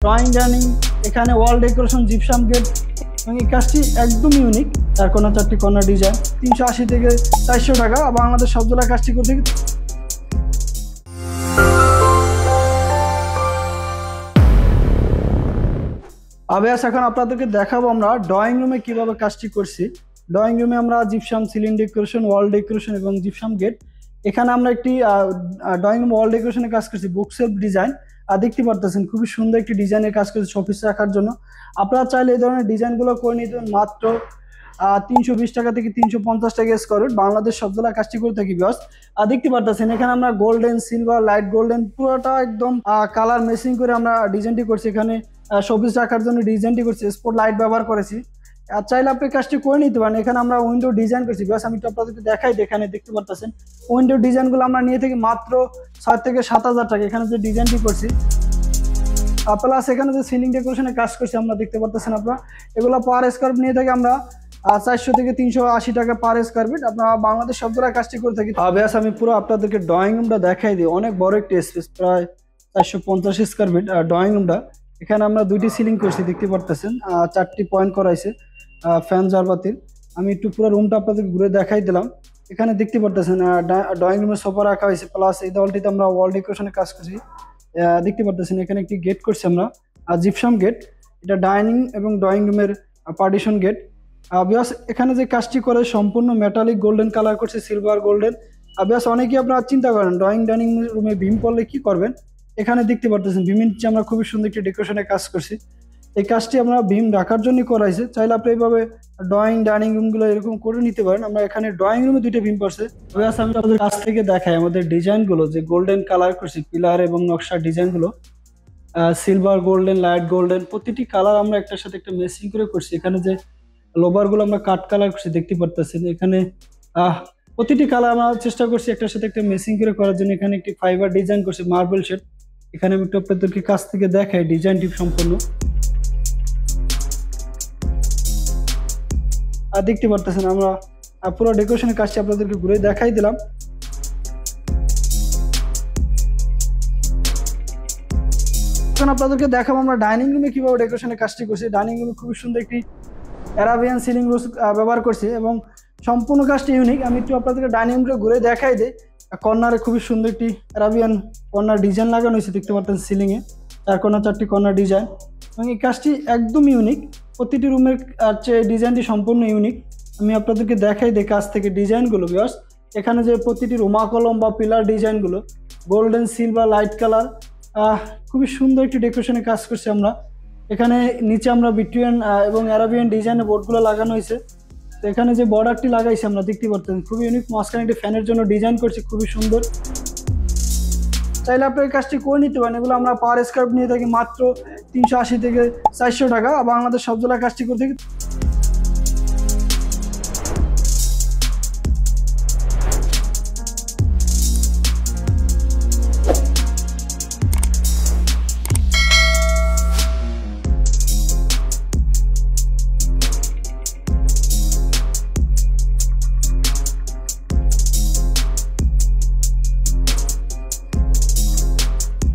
Drawing dining, এখানে ওয়াল decoration, gypsum gate এবং এই কাজটি একদম ইউনিক। 4 কর্নার ডিজাইন 380 থেকে 400 টাকা। বাংলাদেশ সব জেলায় কাজটি করতে। আবেয়াস এখন আপনাদেরকে দেখাবো আমরা ড্রয়িং রুমে কিভাবে কাজটি করছি। ড্রয়িং রুমে আমরা জিপসাম সিলিং ডেকোরেশন, ওয়াল ডেকোরেশন এবং জিপসাম গেট, এখানে আমরা একটি ড্রয়িং রুম ওয়াল ডেকোরেশনের কাজ করছি, বুক সেলফ ডিজাইন। আর দেখতে পারতেছেন খুবই সুন্দর একটি ডিজাইনের কাজ করছি শোপিস রাখার জন্য। আপনারা চাইলে এই ধরনের ডিজাইনগুলো করে নিতে মাত্র 320 টাকা থেকে 350 টাকা স্কয়ার ফিট। বাংলাদেশ সব জেলায় কাজটি করে থাকি বিকজ। আর দেখতে পারতেছেন এখানে আমরা গোল্ডেন, সিলভার, লাইট গোল্ডেন পুরোটা একদম কালার মেসিং করে আমরা ডিজাইনটি করছি। এখানে শোপিস রাখার জন্য ডিজাইনটি করছি, স্পট লাইট ব্যবহার করেছি। আর চাইলে আপনি কাজটি করে নিতে পারেন। এখানে আমরা উইন্ডো ডিজাইন করছি বিকজ, আমি তো আপনাদেরকে দেখাই, এখানে দেখতে পারতেছেন উইন্ডো ডিজাইনগুলো আমরা নিয়ে থাকি মাত্র 6 থেকে 7,000 টাকা। এখানে যে ডিজাইনটি করছি প্লাস এখানে যে সিলিং ডেকোরেশনের কাজ করছি আমরা দেখতে পারতেছেন আপনারা, এগুলো পার স্কয়ার ফিট নিয়ে থাকি আমরা 400 থেকে 380 টাকা পার স্কয়ার ফিট। আপনারা বাংলাদেশ সব জেলায় কাজটি করে থাকি। ব্যাস আমি পুরো আপনাদেরকে ড্রয়িং রুমটা দেখাই দিই। অনেক বড় একটি স্পেস, প্রায় 450 স্কয়ার ফিট ড্রয়িং রুমটা। এখানে আমরা 2টি সিলিং করছি দেখতে পারতেছেন, 4টি পয়েন্ট করাইছে ফ্যান জারবাতির। আমি একটু পুরো রুমটা আপনাদেরকে ঘুরে দেখাই দিলাম। এখানে দেখতে পারতেছেন ড্রয়িং রুমে সোফা রাখা হয়েছে, প্লাস এই দেওয়ালটিতে আমরা ওয়াল ডেকোরেশনের কাজ করছি। দেখতে পারতেছেন এখানে একটি গেট করছি আমরা, জিপসাম গেট। এটা ডাইনিং এবং ড্রয়িং রুমের পার্টিশন গেট। বিকজ এখানে যে কাজটি করে সম্পূর্ণ মেটালিক গোল্ডেন কালার করছে, সিলভার গোল্ডেন। বিকজ অনেকেই আপনারা চিন্তা করেন ড্রয়িং ডাইনিং রুমে ভীম পড়লে কি করবেন। এখানে দেখতে পারতেছেন ভীমের নিচে আমরা খুবই সুন্দর একটি ডেকোরেশনের কাজ করছি। এই কাজটি আমরা ভীম রাখার জন্য করাইছে। চাইলে আপনি এইভাবে ড্রয়িং ডাইনিং রুমগুলো এরকম করে নিতে পারেন। আমরা এখানে ড্রয়িং রুমে 2টা ভীম পড়ছে। বিকজ আমি আপনাদের কাছ থেকে দেখাই আমাদের ডিজাইনগুলো যে গোল্ডেন কালার করছি, পিলার এবং নকশার ডিজাইনগুলো সিলভার গোল্ডেন, লাইট গোল্ডেন, প্রতিটি কালার আমরা একটার সাথে একটা মেসিং করে করছি। এখানে যে লোবারগুলো আমরা কাট কালার করছি দেখতে পারতেছেন। এখানে প্রতিটি কালার আমরা চেষ্টা করছি একটার সাথে একটা মেসিং করে করার জন্য। এখানে একটি ফাইবার ডিজাইন করছি, মার্বেল শেড। এখানে আমি একটু আপনাদেরকে কাছ থেকে দেখাই ডিজাইনটি সম্পূর্ণ। আর দেখতে পারতেছেন আমরা পুরো ডেকোরেশনের কাজটি আপনাদেরকে ঘুরে দেখাই দিলাম। এখন আপনাদেরকে দেখাবো আমরা ডাইনিং রুমে কিভাবে ডেকোরেশনের কাজটি করছি। ডাইনিং রুমে খুবই সুন্দর একটি অ্যারাবিয়ান সিলিং রোজ ব্যবহার করছি এবং সম্পূর্ণ কাজটি ইউনিক। আমি একটু আপনাদেরকে ডাইনিং রুমে ঘুরে দেখাই দিই। কর্নারে খুবই সুন্দর একটি অ্যারাবিয়ান কর্নার ডিজাইন লাগানো হয়েছে দেখতে পাচ্ছেন সিলিংয়ে, 4 কর্নার ডিজাইন। এবং এই কাজটি একদম ইউনিক। প্রতিটি রুমের চেয়ে ডিজাইনটি সম্পূর্ণ ইউনিক। আমি আপনাদেরকে দেখাই দিই কাছ থেকে ডিজাইনগুলো। বিকজ এখানে যে প্রতিটি রুমা কলম বা পিলার ডিজাইনগুলো গোল্ডেন, সিলভার, লাইট কালার, খুবই সুন্দর একটি ডেকোরেশনের কাজ করছি আমরা। এখানে নিচে আমরা ভিক্টোরিয়ান এবং অ্যারাবিয়ান ডিজাইনের বোর্ডগুলো লাগানো হয়েছে। তো এখানে যে বর্ডারটি লাগাইছি আমরা দেখতে পারতেন খুবই ইউনিক। মাঝখানে একটি ফ্যানের জন্য ডিজাইন করছি খুবই সুন্দর। চাইলে আপনি এই কাজটি করে নিতে পারেন। এগুলো আমরা পার স্কয়ার ফিট নিয়ে থাকি মাত্র 380 থেকে 400 টাকা। বাংলাদেশ সব জেলায় কাজটি করে থাকি।